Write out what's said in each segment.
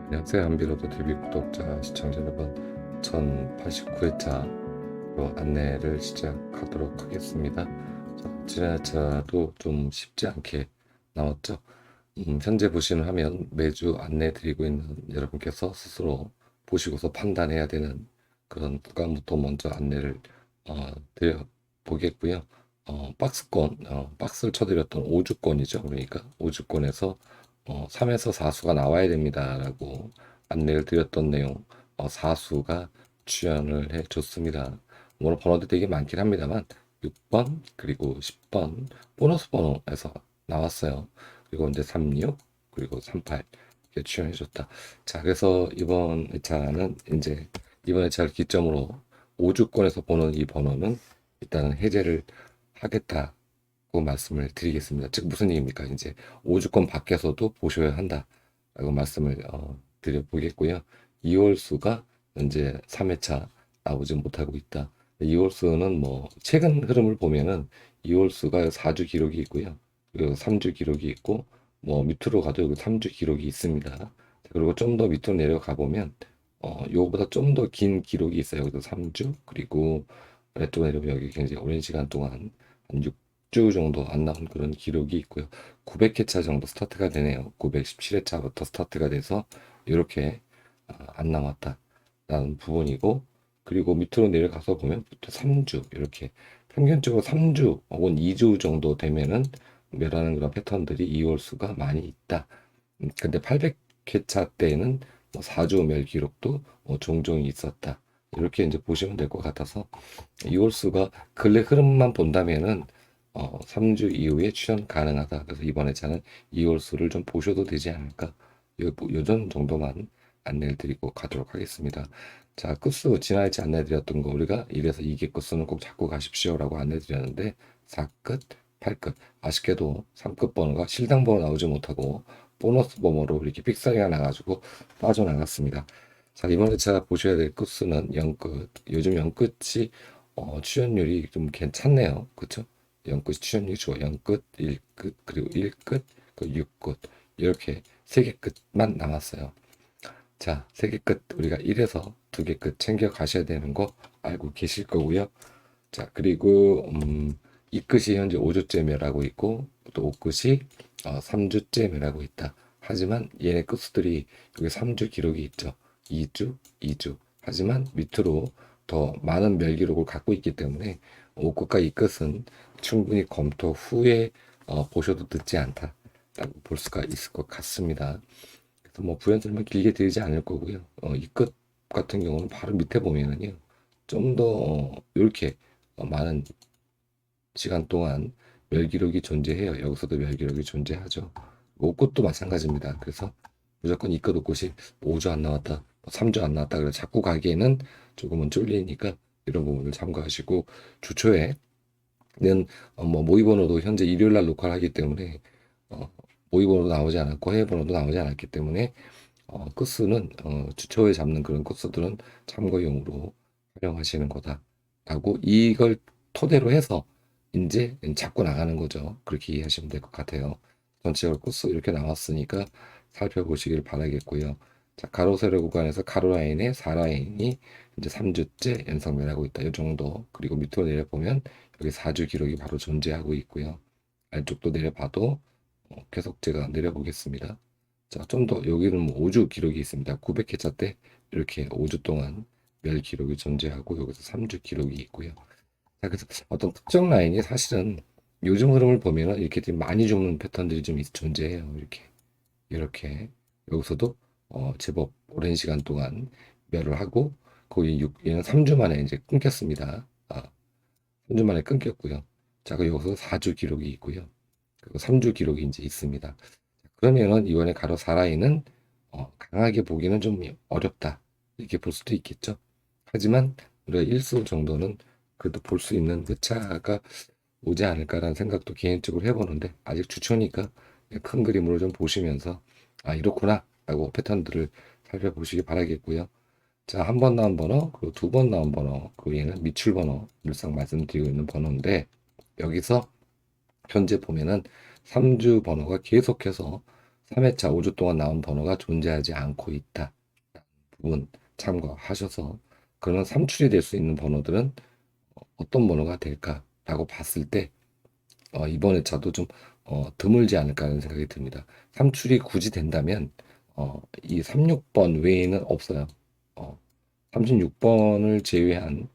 안녕하세요. 한비로드 TV 구독자 시청자 여러분, 1089회차 안내를 시작하도록 하겠습니다. 지난 회차도 좀 쉽지 않게 나왔죠. 현재 보시는 화면 매주 안내 드리고 있는 여러분께서 스스로 보시고서 판단해야 되는 그런 구간부터 먼저 안내를 드려 보겠고요. 박스권, 박스를 쳐드렸던 5주권이죠. 그러니까 5주권에서 3에서 4수가 나와야 됩니다라고 안내를 드렸던 내용, 4수가 출연을 해줬습니다. 물론 번호도 되게 많긴 합니다만 6번 그리고 10번 보너스 번호에서 나왔어요. 그리고 이제 36 그리고 38 이렇게 출연해줬다. 자, 그래서 이번 회차는 이제 이번 회차를 기점으로 5주권에서 보는 이 번호는 일단은 해제를 하겠다. 말씀을 드리겠습니다. 즉 무슨 얘기입니까? 이제 5주권 밖에서도 보셔야 한다라고 말씀을 드려보겠고요. 2월수가 현재 3회차 나오지 못하고 있다. 2월수는 뭐 최근 흐름을 보면은 2월수가 4주 기록이 있고요. 그리고 3주 기록이 있고 뭐 밑으로 가도 여기 3주 기록이 있습니다. 그리고 좀 더 밑으로 내려가 보면 요거보다 좀 더 긴 기록이 있어요. 여기도 3주 그리고 아래쪽으로 내려오면 여기 굉장히 오랜 시간 동안 한 6주 정도 안 나온 그런 기록이 있고요. 900회차 정도 스타트가 되네요. 917회차부터 스타트가 돼서 이렇게 안 남았다라는 부분이고, 그리고 밑으로 내려가서 보면 또 3주 이렇게 평균적으로 3주 혹은 2주 정도 되면은 멸하는 그런 패턴들이 2월 수가 많이 있다. 근데 800회차 때에는 뭐 4주 멸 기록도 종종 있었다. 이렇게 이제 보시면 될 것 같아서 2월 수가 근래 흐름만 본다면은 3주 이후에 출연 가능하다. 그래서 이번 회차는 2월 수를 좀 보셔도 되지 않을까. 요전 정도만 안내를 드리고 가도록 하겠습니다. 자, 끝수 지난 회차 안내드렸던 거 우리가 1에서 2개 끝수는 꼭 잡고 가십시오라고 안내드렸는데 4끝, 8끝 아쉽게도 3끝 번호가 실당 번호 나오지 못하고 보너스 번호로 이렇게 픽사리가 나가지고 빠져나갔습니다. 자, 이번 회차 보셔야 될 끝수는 0끝. 요즘 0끝이 출연율이 좀 괜찮네요. 그쵸? 0끝 출연율이 좋아요. 0끝, 1끝, 그리고 1끝, 그 6끝 이렇게 3개 끝만 남았어요. 자, 3개 끝 우리가 1에서 2개 끝 챙겨 가셔야 되는 거 알고 계실 거고요. 자, 그리고 이 끝이 현재 5주째 멸하고 있고 또 5끝이 3주째 멸하고 있다. 하지만 얘네 끝수들이 여기 3주 기록이 있죠. 2주, 2주. 하지만 밑으로 더 많은 멸 기록을 갖고 있기 때문에 5끝과 2끝은 충분히 검토 후에 보셔도 늦지 않다라고 볼 수가 있을 것 같습니다. 그래서 뭐 부연 설명 길게 드리지 않을 거고요. 이 끝 같은 경우는 바로 밑에 보면은요. 좀 더 이렇게 많은 시간 동안 멸 기록이 존재해요. 여기서도 멸 기록이 존재하죠. 옷꽃도 마찬가지입니다. 그래서 무조건 이끝 옷꽃이 5주 안 나왔다, 3주 안 나왔다 그래 자꾸 가기에는 조금은 쫄리니까 이런 부분을 참고하시고, 주초에는 뭐 모의번호도 현재 일요일 날 녹화를 하기 때문에 모의번호도 나오지 않았고 해외 번호도 나오지 않았기 때문에 코스는 주초에 잡는 그런 코스들은 참고용으로 활용하시는 거다라고 이걸 토대로 해서 이제 잡고 나가는 거죠. 그렇게 이해하시면 될 것 같아요. 전체적으로 코스 이렇게 나왔으니까 살펴보시길 바라겠고요. 자, 가로 세로 구간에서 가로 라인에 4라인이 이제 3주째 연상면하고 있다. 이 정도. 그리고 밑으로 내려보면 여기 4주 기록이 바로 존재하고 있고요. 안쪽도 내려봐도 계속 제가 내려보겠습니다. 자, 좀 더 여기는 뭐 5주 기록이 있습니다. 900회차 때 이렇게 5주 동안 멸 기록이 존재하고 여기서 3주 기록이 있고요. 자, 그래서 어떤 특정 라인이 사실은 요즘 흐름을 보면은 이렇게 좀 많이 죽는 패턴들이 좀 존재해요. 이렇게 여기서도 제법 오랜 시간 동안 멸을 하고 거의 얘는 3주 만에 이제 끊겼습니다. 3주 만에 끊겼고요. 자, 그 여기서 4주 기록이 있고요. 그리고 3주 기록이 이제 있습니다. 그러면은 이번에 가로 4라인은 강하게 보기는 좀 어렵다 이렇게 볼 수도 있겠죠. 하지만 우리가 일수 정도는 그래도 볼 수 있는 회차가 오지 않을까라는 생각도 개인적으로 해보는데, 아직 주초니까 큰 그림으로 좀 보시면서 아 이렇구나 라고 패턴들을 살펴보시기 바라겠고요. 자, 한 번 나온 번호 그리고 두 번 나온 번호, 그 얘는 미출 번호, 늘상 말씀드리고 있는 번호인데, 여기서 현재 보면은 3주 번호가 계속해서 3회차 5주 동안 나온 번호가 존재하지 않고 있다. 부분 참고하셔서 그러면 삼출이 될 수 있는 번호들은 어떤 번호가 될까라고 봤을 때 이번 회차도 좀 드물지 않을까 하는 생각이 듭니다. 삼출이 굳이 된다면 이 36번 외에는 없어요. 어, 36번을 제외한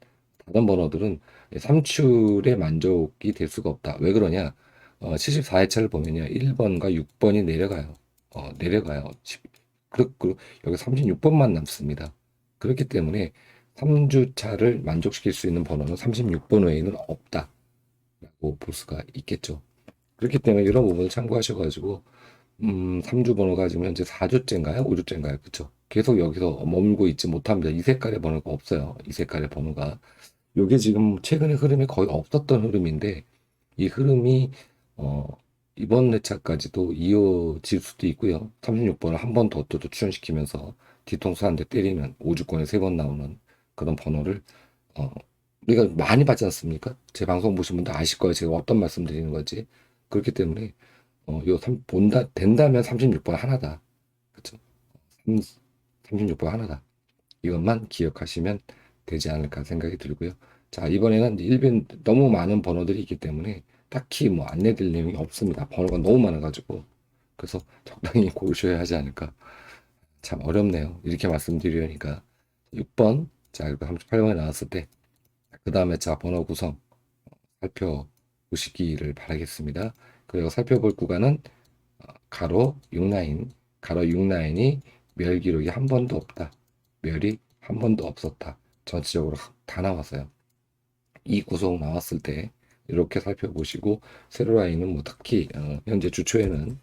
다른 번호들은 삼출에 만족이 될 수가 없다. 왜 그러냐? 74회차를 보면요. 1번과 6번이 내려가요. 내려가요. 여기 36번만 남습니다. 그렇기 때문에 3주차를 만족시킬 수 있는 번호는 36번 외에는 없다라고 볼 수가 있겠죠. 그렇기 때문에 이런 부분을 참고하셔가지고 3주 번호가 지금 현재 4주째인가요? 5주째인가요? 그쵸? 계속 여기서 머물고 있지 못합니다. 이 색깔의 번호가 없어요. 이 색깔의 번호가. 이게 지금 최근의 흐름이 거의 없었던 흐름인데 이 흐름이 어, 이번 회차까지도 이어질 수도 있고요. 36번을 한 번 더 또 출연시키면서 뒤통수 한 대 때리는 5주권에 3번 나오는 그런 번호를 어, 우리가 많이 받지 않습니까? 제 방송 보신 분들 아실 거예요. 제가 어떤 말씀 드리는 건지. 그렇기 때문에 된다면 36번 하나다. 그쵸? 36번 하나다. 이것만 기억하시면 되지 않을까 생각이 들고요. 자, 이번에는 일변 너무 많은 번호들이 있기 때문에 딱히 뭐 안내드릴 내용이 없습니다. 번호가 너무 많아가지고. 그래서 적당히 고르셔야 하지 않을까. 참 어렵네요. 이렇게 말씀드리려니까. 6번, 자, 그리고 38번에 나왔을 때, 그 다음에 자, 번호 구성 살펴보시기를 바라겠습니다. 그리고 살펴볼 구간은 가로 6라인, 가로 6라인이 멸 기록이 한 번도 없다. 멸이 한 번도 없었다. 전체적으로 다 나왔어요. 이 구성 나왔을 때 이렇게 살펴보시고 세로 라인은 뭐 특히 현재 주초에는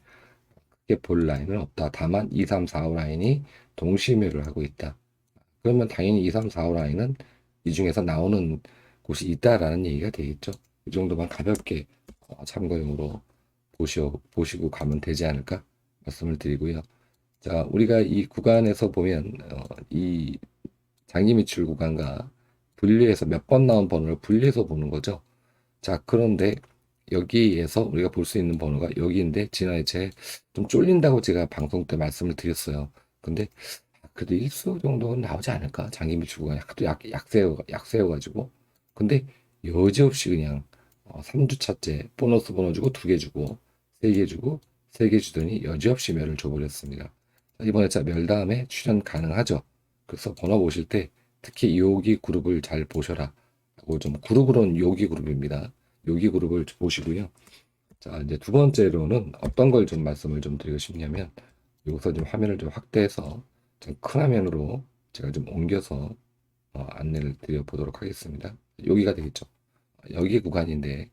크게 볼 라인은 없다. 다만 2, 3, 4, 5 라인이 동시멸을 하고 있다. 그러면 당연히 2, 3, 4, 5 라인은 이 중에서 나오는 곳이 있다라는 얘기가 되겠죠. 이 정도만 가볍게 참고용으로 보시고 가면 되지 않을까 말씀을 드리고요. 자, 우리가 이 구간에서 보면 이 장기미출 구간과 분리해서 몇 번 나온 번호를 분리해서 보는 거죠. 자, 그런데 여기에서 우리가 볼 수 있는 번호가 여기인데 지난해 좀 쫄린다고 제가 방송 때 말씀을 드렸어요. 근데 그래도 일수 정도는 나오지 않을까? 장기미출 구간이 하도 약세여가지고. 근데 여지없이 그냥 3주차째 보너스 번호 주고 2개 주고 3개 주고 3개 주더니 여지없이 멸을 줘버렸습니다. 이번에 멸 다음에 출연 가능하죠. 그래서 번호 보실 때 특히 여기 그룹을 잘 보셔라. 하고 좀 그룹으로는 여기 그룹입니다. 여기 그룹을 보시고요. 자, 이제 두 번째로는 어떤 걸 좀 말씀을 좀 드리고 싶냐면 여기서 좀 화면을 좀 확대해서 좀 큰 화면으로 제가 좀 옮겨서 안내를 드려 보도록 하겠습니다. 여기가 되겠죠. 여기 구간인데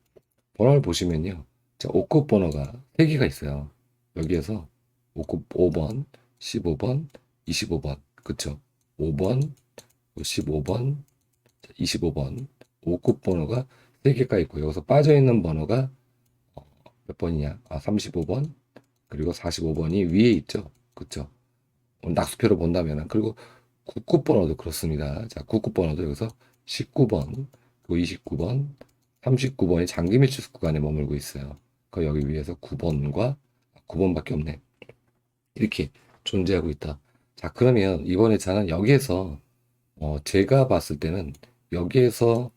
번호를 보시면요. 자, 5급 번호가 3개가 있어요. 여기에서 5급 5번, 15번, 25번. 그쵸? 5번, 15번, 25번. 5급 번호가 3개가 있고 여기서 빠져있는 번호가 몇 번이냐? 35번, 그리고 45번이 위에 있죠. 그쵸? 낙수표로 본다면 그리고 9급 번호도 그렇습니다. 자, 9급 번호도 여기서 19번, 그리고 29번, 39번이 장기 밀출 구간에 머물고 있어요. 그 여기 위에서 9번과 9번밖에 없네. 이렇게 존재하고 있다. 자, 그러면 이번에 저는 여기에서 제가 봤을 때는 여기에서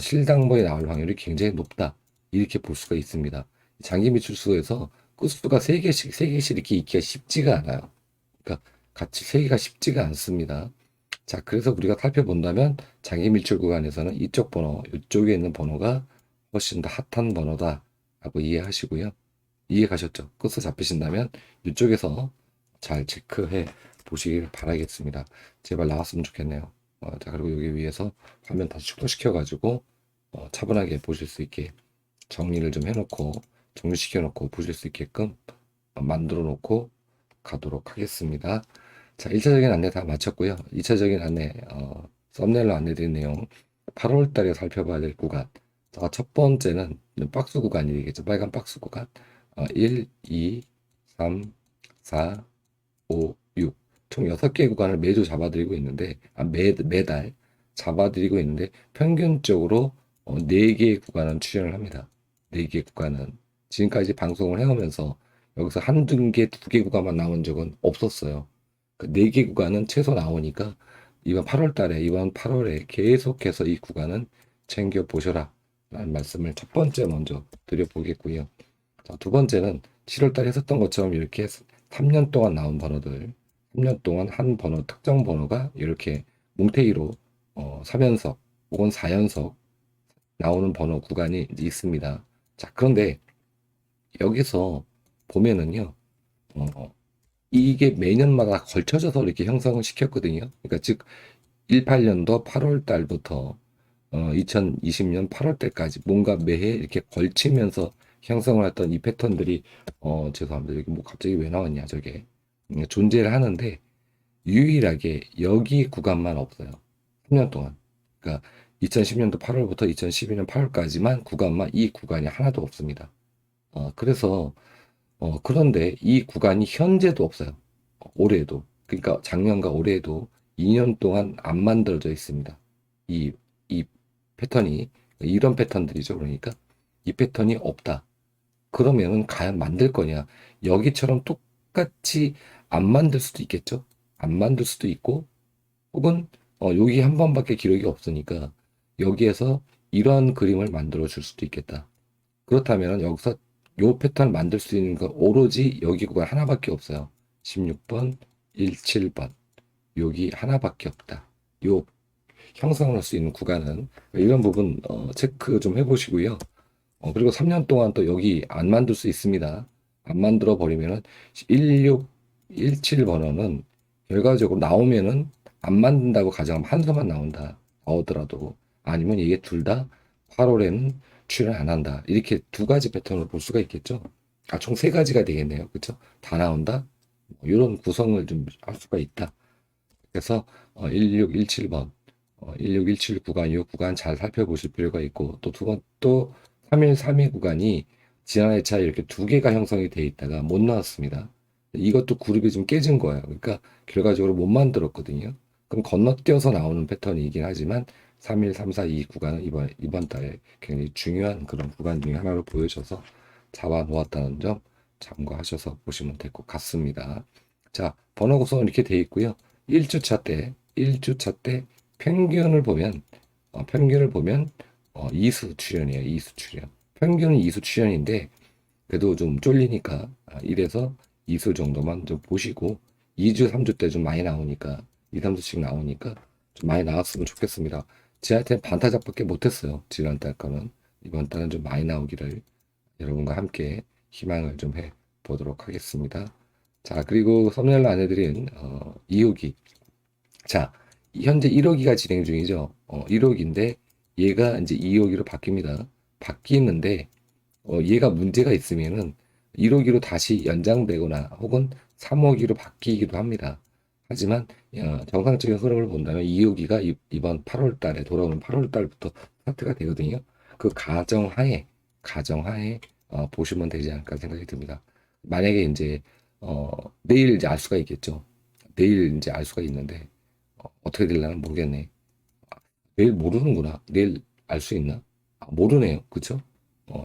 실당번이 나올 확률이 굉장히 높다. 이렇게 볼 수가 있습니다. 장기 밀출수에서 끝수가 3개씩, 3개씩 이렇게 있기가 쉽지가 않아요. 그러니까 같이 3개가 쉽지가 않습니다. 자, 그래서 우리가 살펴본다면 장기 밀출 구간에서는 이쪽 번호, 이쪽에 있는 번호가 훨씬 더 핫한 번호다 라고 이해하시고요. 이해 가셨죠? 끝을 잡히신다면 이쪽에서 잘 체크해 보시길 바라겠습니다. 제발 나왔으면 좋겠네요. 자, 그리고 여기 위에서 화면 다시 축소시켜 가지고 차분하게 보실 수 있게 정리를 좀 해놓고 정리시켜 놓고 보실 수 있게끔 만들어 놓고 가도록 하겠습니다. 자, 1차적인 안내 다 마쳤고요. 2차적인 안내, 썸네일로 안내드린 내용 8월 달에 살펴봐야 될 구간. 자, 첫 번째는 박스 구간이 되겠죠. 빨간 박스 구간. 1, 2, 3, 4, 5, 6. 총 6개 구간을 매주 잡아드리고 있는데, 매달 잡아드리고 있는데, 평균적으로 4개의 구간은 출연을 합니다. 4개 구간은. 지금까지 방송을 해오면서 여기서 한두 개, 두 개 구간만 나온 적은 없었어요. 그 네 개 구간은 최소 나오니까 이번 8월에 계속해서 이 구간은 챙겨 보셔라 라는 말씀을 첫 번째 먼저 드려보겠고요. 자, 두 번째는 7월 달에 했었던 것처럼 이렇게 3년 동안 나온 번호들, 3년 동안 한 번호, 특정 번호가 이렇게 뭉태기로 3연속 혹은 4연속 나오는 번호 구간이 있습니다. 자, 그런데 여기서 보면은요, 어, 이게 매년마다 걸쳐져서 이렇게 형성을 시켰거든요. 그러니까 즉 18년도 8월 달부터 2020년 8월 때까지 뭔가 매해 이렇게 걸치면서 형성을 했던 이 패턴들이 죄송합니다. 여기 뭐 갑자기 왜 나왔냐 저게 존재를 하는데 유일하게 여기 구간만 없어요. 3년 동안. 그러니까 2010년도 8월부터 2012년 8월까지만 구간만 이 구간이 하나도 없습니다. 그래서 그런데 이 구간이 현재도 없어요. 올해도. 그러니까 작년과 올해도 2년 동안 안 만들어져 있습니다. 이 패턴이, 이런 패턴들이죠. 그러니까 이 패턴이 없다. 그러면은 과연 만들 거냐? 여기처럼 똑같이 안 만들 수도 있겠죠? 안 만들 수도 있고, 혹은, 여기 한 번밖에 기록이 없으니까 여기에서 이런 그림을 만들어 줄 수도 있겠다. 그렇다면 여기서 요 패턴을 만들 수 있는 건 오로지 여기 구간 하나밖에 없어요. 16번, 17번. 여기 하나밖에 없다. 요 형성을 할 수 있는 구간은 이런 부분 체크 좀 해보시고요. 그리고 3년 동안 또 여기 안 만들 수 있습니다. 안 만들어 버리면은 1617 번호는 결과적으로 나오면은 안 만든다고 가정하면 한 수만 나오더라도 아니면 이게 둘 다 8월에는 출연 안 한다. 이렇게 두 가지 패턴을 볼 수가 있겠죠. 총 세 가지가 되겠네요. 그렇죠? 다 나온다. 이런 구성을 좀 할 수가 있다. 그래서 1617번, 1617 구간, 이 구간 잘 살펴보실 필요가 있고, 또 두 번, 또 3132 구간이 지난 회차에 이렇게 두 개가 형성이 돼 있다가 못 나왔습니다. 이것도 그룹이 좀 깨진 거예요. 그러니까 결과적으로 못 만들었거든요. 그럼 건너뛰어서 나오는 패턴이긴 하지만 31, 3, 4, 2 구간은 이번 달에 굉장히 중요한 그런 구간 중에 하나로 보여져서 잡아 놓았다는 점 참고하셔서 보시면 될 것 같습니다. 자, 번호 구성은 이렇게 돼 있고요. 1주차 때 평균을 보면 이수 출현이에요. 이수 출현. 평균은 이수 출현인데 그래도 좀 쫄리니까 1에서 2수 정도만 좀 보시고 2주, 3주 때 좀 많이 나오니까 2, 3수씩 나오니까 좀 많이 나왔으면 좋겠습니다. 제한테 반타작밖에 못했어요. 지난달 거는. 이번 달은 좀 많이 나오기를 여러분과 함께 희망을 좀 해 보도록 하겠습니다. 자, 그리고 썸네일로 안내드린 2호기. 자, 현재 1호기가 진행 중이죠. 1호기인데 얘가 이제 2호기로 바뀝니다. 바뀌는데 얘가 문제가 있으면은 1호기로 다시 연장되거나 혹은 3호기로 바뀌기도 합니다. 하지만 정상적인 흐름을 본다면 2호기가 이번 8월 달에 돌아오는 8월 달부터 스타트가 되거든요. 그 가정하에 보시면 되지 않을까 생각이 듭니다. 만약에 이제 내일 이제 알 수가 있겠죠. 내일 이제 알 수가 있는데 어떻게 될려나 모르겠네. 내일 모르는구나. 내일 알 수 있나? 모르네요. 그쵸?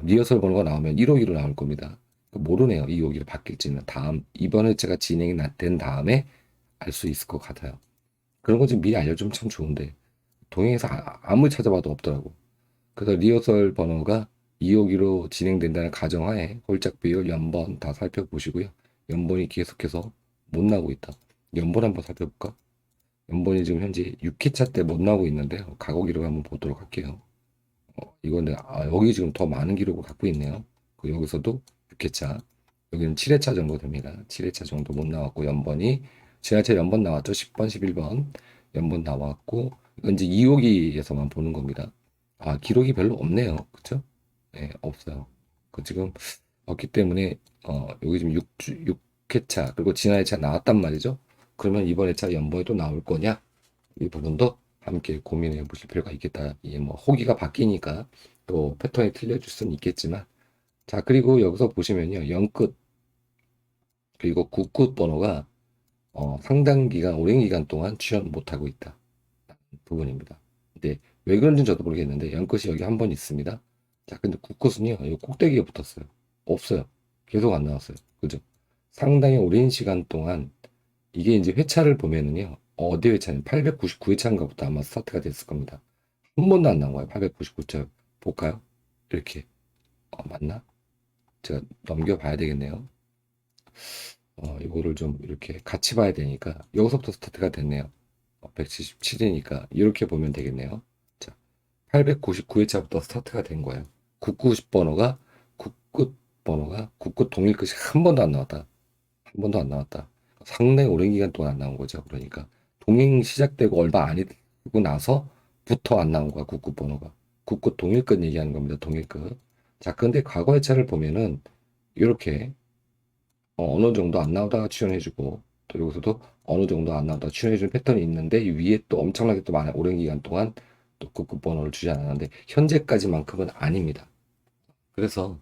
리허설 번호가 나오면 1호기로 나올 겁니다. 모르네요. 2호기로 바뀔지는 이번 회차가 진행이 된 다음에 알 수 있을 것 같아요. 그런 거 좀 미리 알려주면 참 좋은데 동행에서 아무리 찾아봐도 없더라고. 그래서 리허설 번호가 2호기로 진행된다는 가정하에 홀짝 비율, 연번 다 살펴보시고요. 연번이 계속해서 못 나오고 있다. 연번 한번 살펴볼까? 연번이 지금 현재 6회차 때 못 나오고 있는데 과거 기록 한번 보도록 할게요. 이거는 여기 지금 더 많은 기록을 갖고 있네요. 여기서도 6회차, 여기는 7회차 정도 됩니다. 7회차 정도 못 나왔고 연번이 지하철 연번 나왔죠. 10번, 11번 연번 나왔고 이건 이제 2호기에서만 보는 겁니다. 기록이 별로 없네요. 그쵸? 네, 없어요. 지금 없기 때문에 여기 지금 6회차 그리고 지난 회차 나왔단 말이죠. 그러면 이번 회차 연번이 또 나올 거냐? 이 부분도 함께 고민해 보실 필요가 있겠다. 이게 뭐 호기가 바뀌니까 또 패턴이 틀려질 수는 있겠지만 자, 그리고 여기서 보시면요. 0끝 그리고 9끝 번호가 상당 기간 오랜 기간 동안 출연 못하고 있다 부분입니다. 근데 왜 그런지는 저도 모르겠는데 0끝이 여기 한 번 있습니다. 자, 근데 9끝은요. 이 꼭대기에 붙었어요. 없어요. 계속 안 나왔어요. 그죠? 상당히 오랜 시간 동안 이게 이제 회차를 보면은요. 어디 회차는 899회차인가부터 아마 스타트가 됐을 겁니다. 한 번도 안 나온 거예요. 899차 볼까요? 이렇게 맞나? 제가 넘겨봐야 되겠네요. 이거를 좀 이렇게 같이 봐야 되니까 여기서부터 스타트가 됐네요. 177이니까 이렇게 보면 되겠네요. 자, 899회차부터 스타트가 된 거예요. 국구 번호가 국끝 번호가 국끝 동일 끝이 한 번도 안 나왔다. 한 번도 안 나왔다. 상당히 오랜 기간 동안 안 나온 거죠. 그러니까 동행 시작되고 얼마 안 있고 나서부터 안 나온 거야. 국끝 번호가. 국끝 동일 끝 얘기하는 겁니다. 동일 끝. 자, 근데 과거 회차를 보면은 이렇게 어느 정도 안 나오다가 출연해주고 또 여기서도 어느 정도 안 나오다가 출연해주는 패턴이 있는데 이 위에 또 엄청나게 또 많은 오랜 기간 동안 또 급급 번호를 주지 않았는데 현재까지만큼은 아닙니다. 그래서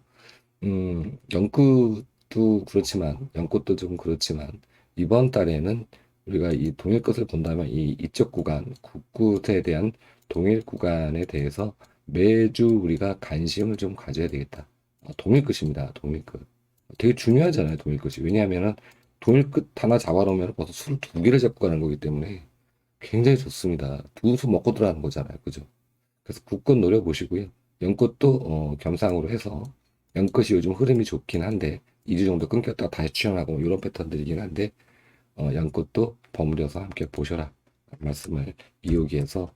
연꽃도 그렇지만 연꽃도 좀 그렇지만 이번 달에는 우리가 이 동일 것을 본다면 이쪽 구간 국굿에 대한 동일 구간에 대해서 매주 우리가 관심을 좀 가져야 되겠다. 동일 끝입니다. 동일 끝. 되게 중요하잖아요. 동일 끝이. 왜냐하면은 동일 끝 하나 잡아놓으면 벌써 술 두 개를 잡고 가는 거기 때문에 굉장히 좋습니다. 두 수 먹고 들어가는 거잖아요. 그죠? 그래서 국끝 노려보시고요. 연꽃도 겸상으로 해서 연꽃이 요즘 흐름이 좋긴 한데 2주 정도 끊겼다가 다시 출현하고 이런 패턴들이긴 한데 연꽃도 버무려서 함께 보셔라 말씀을 이어기해서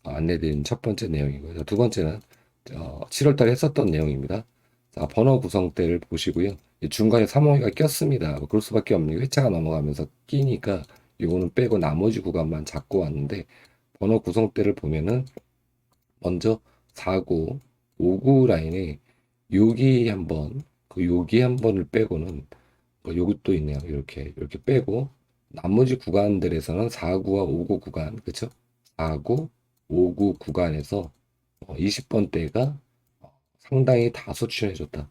안내드린 첫 번째 내용이고요. 두 번째는 7월 달에 했었던 내용입니다. 자, 번호 구성대를 보시고요. 중간에 3호가 꼈습니다. 그럴 수밖에 없는 게 회차가 넘어가면서 끼니까 이거는 빼고 나머지 구간만 잡고 왔는데 번호 구성대를 보면은 먼저 4구, 5구 라인에 여기 한번, 여기 한 번을 빼고는 여기 또 있네요. 이렇게 빼고 나머지 구간들에서는 4구와 5구 구간, 그쵸? 4구, 5구 구간에서 20번대가 상당히 다소 출연해줬다.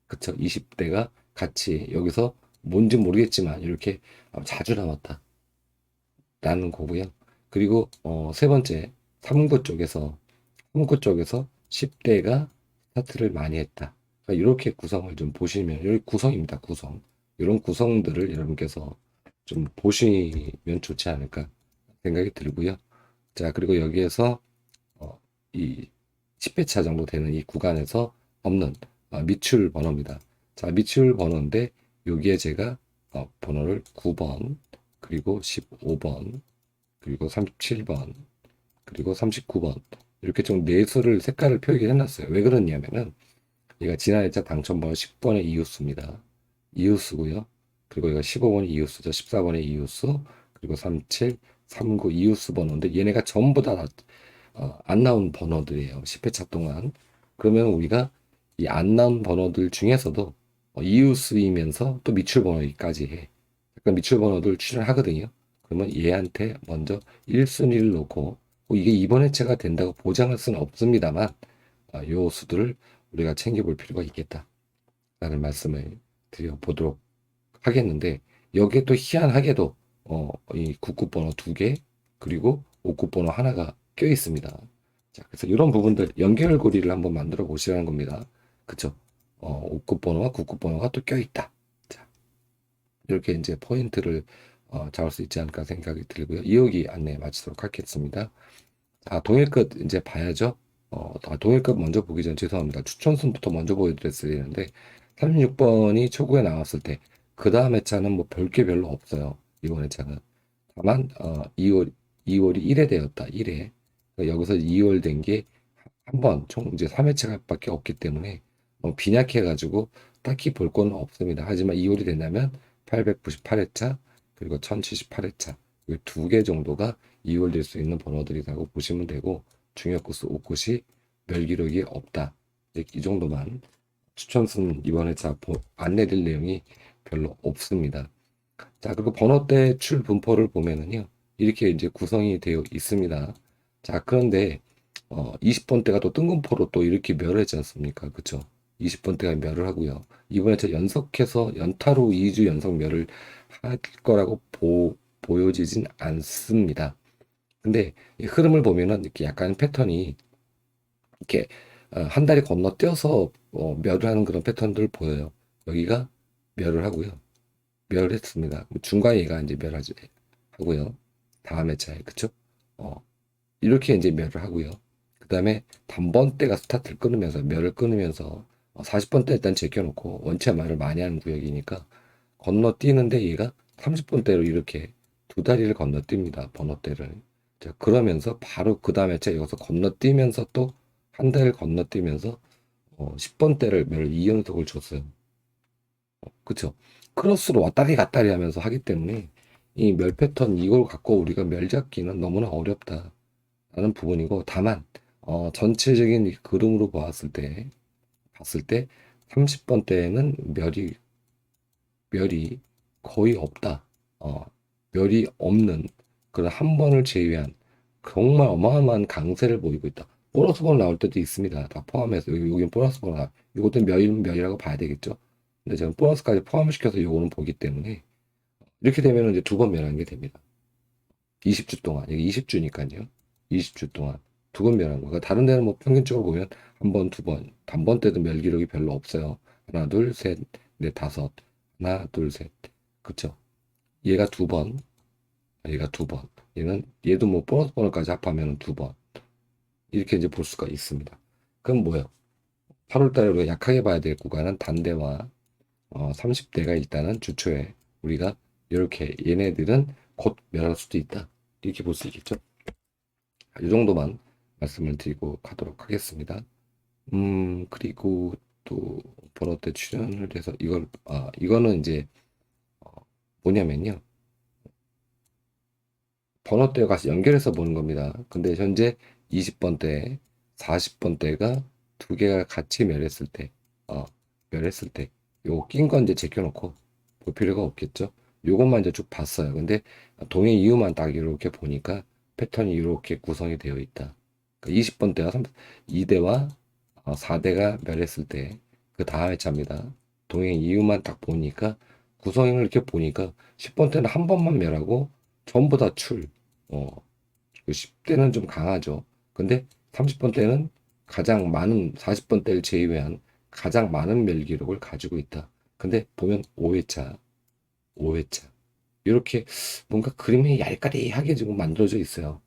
그쵸? 20대가 같이 여기서 뭔지 모르겠지만 이렇게 자주 나왔다. 라는 거고요. 그리고 세 번째 3구 쪽에서 10대가 스타트를 많이 했다. 그러니까 이렇게 구성을 좀 보시면 여기 구성입니다. 구성. 이런 구성들을 여러분께서 좀 보시면 좋지 않을까 생각이 들고요. 자, 그리고 여기에서 이 10회차 정도 되는 이 구간에서 없는 미출 번호입니다. 자, 미출 번호인데 여기에 제가 번호를 9번, 그리고 15번, 그리고 37번, 그리고 39번 이렇게 좀 네수를 색깔을 표기해 놨어요. 왜 그러냐면은 얘가 지난 회차 당첨번호 10번의 이웃수입니다. 이웃수고요. 그리고 얘가 15번의 이웃수죠. 14번의 이웃수, 그리고 37, 39 이웃수 번호인데 얘네가 전부 다 안 나온 번호들이에요. 10회차 동안. 그러면 우리가 이 안 나온 번호들 중에서도 이웃수이면서 또 미출 번호까지 해. 약간 미출 번호들 출연하거든요. 그러면 얘한테 먼저 1순위를 놓고 이게 이번 회차가 된다고 보장할 수는 없습니다만 요 수들을 우리가 챙겨볼 필요가 있겠다라는 말씀을 드려보도록 하겠는데 여기에 또 희한하게도 이 국구번호 두 개 그리고 옥구번호 하나가 껴 있습니다. 자, 그래서 이런 부분들 연결고리를 한번 만들어 보시라는 겁니다. 그쵸? 옥구번호와 국구번호가 또 껴 있다. 자, 이렇게 이제 포인트를 잡을 수 있지 않을까 생각이 들고요. 이어기 안내 마치도록 하겠습니다. 자, 동일끝 이제 봐야죠. 동일끝 먼저 보기 전 죄송합니다. 추천순부터 먼저 보여드렸어야 되는데 36번이 초구에 나왔을 때 그 다음 회차는 뭐 별 게 별로 없어요. 이번 회차는. 다만 2월이 1회 되었다. 1회. 여기서 2월 된 게 한 번 총 이제 3회차밖에 없기 때문에 빈약해가지고 딱히 볼 건 없습니다. 하지만 2월이 된다면 898회차 그리고 1078회차 이 두 개 정도가 2월 될 수 있는 번호들이라고 보시면 되고 중요코스 5곳이 별 기록이 없다. 이 정도만 추천순 이번 회차 안내될 내용이 별로 없습니다. 자, 그리고 번호대 출 분포를 보면은요. 이렇게 이제 구성이 되어 있습니다. 자, 그런데 20번대가 또 뜬금포로 또 이렇게 멸을 했지 않습니까? 그쵸? 20번대가 멸을 하고요. 이번에 저 연속해서 연타로 2주 연속 멸을 할 거라고 보여지진 않습니다. 근데 이 흐름을 보면은 이렇게 약간 패턴이 이렇게 한 달이 건너뛰어서 멸을 하는 그런 패턴들 보여요. 여기가 멸을 하고요. 멸을 했습니다. 중간 얘가 이제 멸하지 하고요. 다음 회차에 그쵸? 이렇게 이제 멸을 하고요. 그 다음에 단번대가 스타트를 끊으면서 멸을 끊으면서 40번대 일단 제껴놓고 원체 말을 많이 하는 구역이니까 건너뛰는데 얘가 30번대로 이렇게 두 다리를 건너뜁니다. 번호대를. 자, 그러면서 바로 그 다음에 제가 여기서 건너뛰면서 또 한 대를 건너뛰면서 10번대를 멸 2연속을 줬어요. 그쵸? 크로스로 왔다리 갔다리 하면서 하기 때문에 이 멸 패턴 이걸 갖고 우리가 멸 잡기는 너무나 어렵다라는 부분이고 다만 전체적인 이 그림으로 봤을 때 30번대에는 멸이 거의 없다. 멸이 없는 그런 한 번을 제외한 정말 어마어마한 강세를 보이고 있다. 보너스 번 나올 때도 있습니다. 다 포함해서 여기는 보너스 번 이것도 멸이라고 봐야 되겠죠. 근데 저는 보너스까지 포함시켜서 요거는 보기 때문에 이렇게 되면 이제 두 번 멸하는 게 됩니다. 20주 동안 여기 20주니까요. 20주 동안 두 번 멸한 거. 그러니까 다른 데는 뭐 평균적으로 보면 한 번, 두 번, 단번 때도 멸 기록이 별로 없어요. 하나, 둘, 셋, 넷, 다섯. 하나, 둘, 셋. 그쵸? 얘가 두 번, 얘가 두 번. 얘도 뭐 보너스 번호까지 합하면 두 번. 이렇게 이제 볼 수가 있습니다. 그럼 뭐예요? 8월 달에 우리가 약하게 봐야 될 구간은 단대와 30대가 일단은 주초에 우리가 이렇게 얘네들은 곧 멸할 수도 있다. 이렇게 볼 수 있겠죠? 이 정도만 말씀을 드리고 가도록 하겠습니다. 그리고 또 번호 때 출연을 해서 이거는 이제 어, 뭐냐면요. 번호대에 가서 연결해서 보는 겁니다. 근데 현재 20번대, 40번대가 두 개가 같이 멸했을 때, 요거 낀 건 이제 제껴놓고 볼 필요가 없겠죠. 요것만 이제 쭉 봤어요. 근데 동의 이유만 딱 이렇게 보니까 패턴이 이렇게 구성이 되어 있다. 그러니까 20번대와 2대와 4대가 멸했을 때 그 다음 회차입니다. 동의 이유만 딱 보니까 구성을 이렇게 보니까 10번대는 한 번만 멸하고 전부 다 어, 10대는 좀 강하죠. 근데 30번대는 가장 많은 40번대를 제외한 가장 많은 멸 기록을 가지고 있다. 근데 보면 5회차 이렇게 뭔가 그림이 얄까리하게 지금 만들어져 있어요.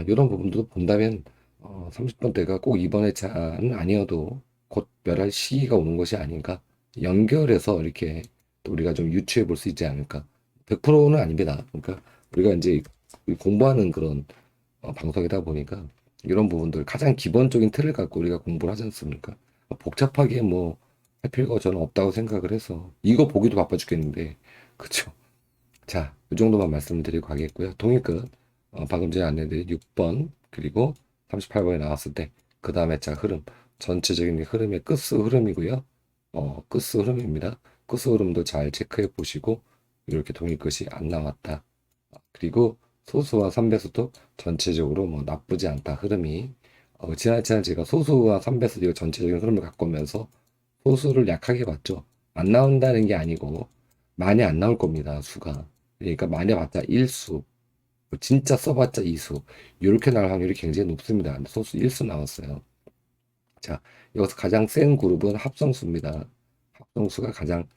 이런 부분도 본다면 30번대가 꼭 이번 회차는 아니어도 곧 멸할 시기가 오는 것이 아닌가. 연결해서 이렇게 또 우리가 좀 유추해 볼 수 있지 않을까. 100%는 아닙니다. 그러니까 우리가 이제 공부하는 그런 방송이다 보니까 이런 부분들 가장 기본적인 틀을 갖고 우리가 공부를 하지 않습니까? 복잡하게 뭐 할 필요가 저는 없다고 생각을 해서 이거 보기도 바빠 죽겠는데 그쵸? 자, 이 정도만 말씀드리고 가겠고요. 동일끝 방금 전에 안내드린 6번 그리고 38번에 나왔을 때 그 다음에 자 흐름 전체적인 흐름의 끝수 흐름이고요. 끝수 흐름입니다. 끝수 흐름도 잘 체크해 보시고 이렇게 동일끝이 안 나왔다. 그리고 소수와 3배수도 전체적으로 뭐 나쁘지 않다 흐름이 지난주에 제가 소수와 3배수 이거 전체적인 흐름을 갖고 오면서 소수를 약하게 봤죠. 안 나온다는 게 아니고 많이 안 나올 겁니다. 수가. 그러니까 많이 봤자 1수 진짜 써봤자 2수 이렇게 나올 확률이 굉장히 높습니다. 소수 1수 나왔어요. 자, 여기서 가장 센 그룹은 합성수입니다. 합성수가 가장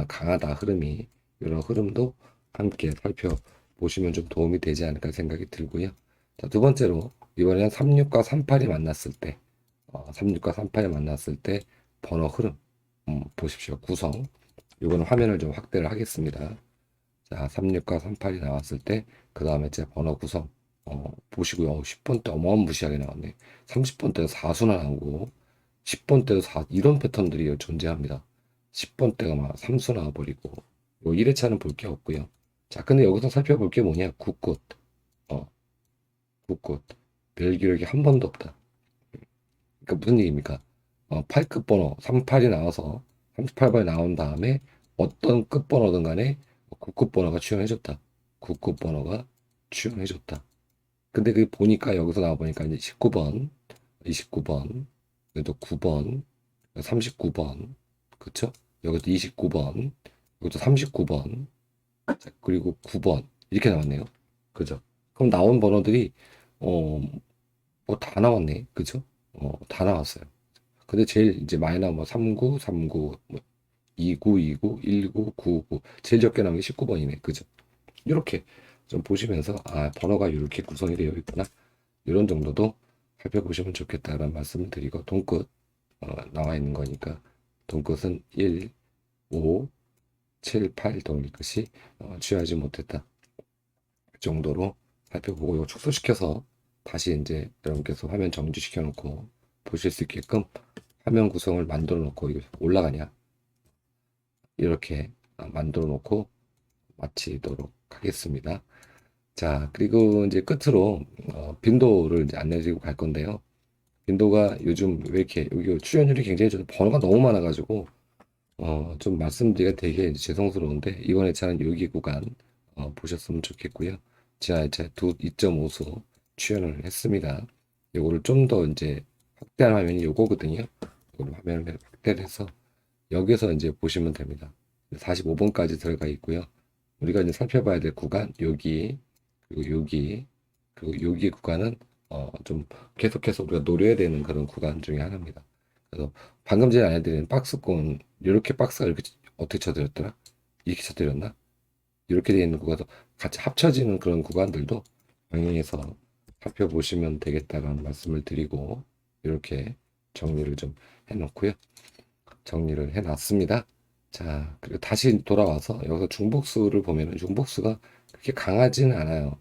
강하다 흐름이 이런 흐름도 함께 살펴보시면 좀 도움이 되지 않을까 생각이 들고요. 자, 두 번째로 이번에는 36과 38이 만났을 때 36과 38이 만났을 때 번호 흐름 보십시오. 구성 이거는 화면을 좀 확대를 하겠습니다. 자, 36과 38이 나왔을 때 그 다음에 제 번호 구성 보시고요. 10번대 어마무시하게 나왔네. 30번대도 4수나 나오고 10번대도 이런 패턴들이 존재합니다. 10번대가 막 3수 나와버리고 요 1회차는 볼 게 없고요. 자, 근데 여기서 살펴볼 게 뭐냐? 굿굿 어, 굿굿 별 기록이 한 번도 없다. 그러니까 무슨 얘기입니까? 8급 번호 38이 나와서 38번이 나온 다음에 어떤 끝번호든 간에 9급 번호가 출연해줬다. 9급 번호가 출연해줬다. 근데 그 보니까 여기서 나와 보니까 이제 19번, 29번, 여기도 9번, 39번, 그쵸? 여기도 29번, 여기도 39번, 그리고 9번 이렇게 나왔네요. 그죠? 그럼 나온 번호들이 뭐 다 나왔네. 그죠? 다 나왔어요. 근데 제일 이제 많이 나온 뭐 39, 39, 뭐 29, 29, 19, 99 제일 적게 나온 게 19번이네. 그죠? 이렇게 좀 보시면서 아 번호가 이렇게 구성이 되어 있구나. 이런 정도도 살펴보시면 좋겠다라는 말씀을 드리고 돈끝 나와 있는 거니까 돈끝은 1, 5, 7, 8 돈끝이 취하지 못했다. 그 정도로 살펴보고 이거 축소시켜서 다시 이제 여러분께서 화면 정지시켜 놓고 보실 수 있게끔 화면 구성을 만들어 놓고 이거 올라가냐 이렇게 만들어 놓고 마치도록 하겠습니다. 자, 그리고 이제 끝으로 빈도를 이제 안내드리고 갈 건데요. 빈도가 요즘 왜 이렇게 여기 출연율이 굉장히 좀 번호가 너무 많아가지고 좀 말씀드리기가 되게 이제 죄송스러운데 이번 회차는 여기 구간 보셨으면 좋겠고요. 지난 회차 2.5수 출연을 했습니다. 요거를 좀 더 이제 확대한 화면이 요거거든요. 이걸 화면을 확대를 해서 여기서 이제 보시면 됩니다. 45번까지 들어가 있고요. 우리가 이제 살펴봐야 될 구간 여기 그리고 여기 그리고 여기 구간은 좀 계속해서 우리가 노려야 되는 그런 구간 중에 하나입니다. 그래서 방금 전에 알려드린 박스권 이렇게 박스가 이렇게 어떻게 쳐드렸더라? 이렇게 쳐드렸나? 이렇게 되어 있는 구간도 같이 합쳐지는 그런 구간들도 병행해서 살펴보시면 되겠다라는 말씀을 드리고 이렇게 정리를 좀 해놓고요. 정리를 해놨습니다. 자, 그리고 다시 돌아와서 여기서 중복수를 보면은 중복수가 그렇게 강하지는 않아요.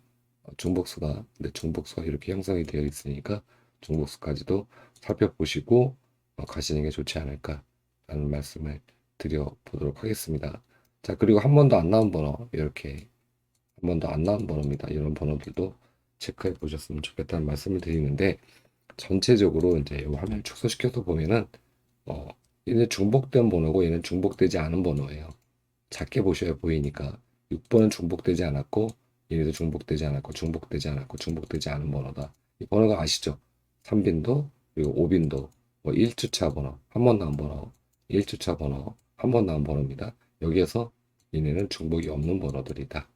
중복수가 근데 중복수가 이렇게 형성이 되어 있으니까 중복수까지도 살펴보시고 가시는 게 좋지 않을까라는 말씀을 드려보도록 하겠습니다. 자, 그리고 한 번도 안 나온 번호 이렇게 한 번도 안 나온 번호입니다. 이런 번호들도 체크해 보셨으면 좋겠다는 말씀을 드리는데 전체적으로 이제 이 화면을 축소시켜서 보면은 어, 얘는 중복된 번호고 얘는 중복되지 않은 번호예요. 작게 보셔야 보이니까 6번은 중복되지 않았고 얘네도 중복되지 않았고 중복되지 않았고 중복되지 않은 번호다. 이 번호가 아시죠? 3빈도 그리고 5빈도 뭐 1주차 번호 한 번 나온 번호 1주차 번호 한 번 나온 번호입니다. 여기에서 얘네는 중복이 없는 번호들이다.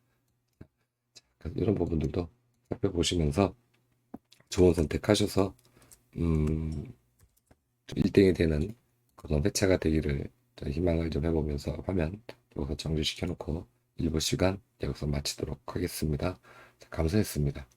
이런 부분들도 살펴보시면서 좋은 선택하셔서 1등이 되는 그런 회차가 되기를 희망을 좀 해보면서 화면 여기서 정지시켜 놓고 일부 시간 여기서 마치도록 하겠습니다. 자, 감사했습니다.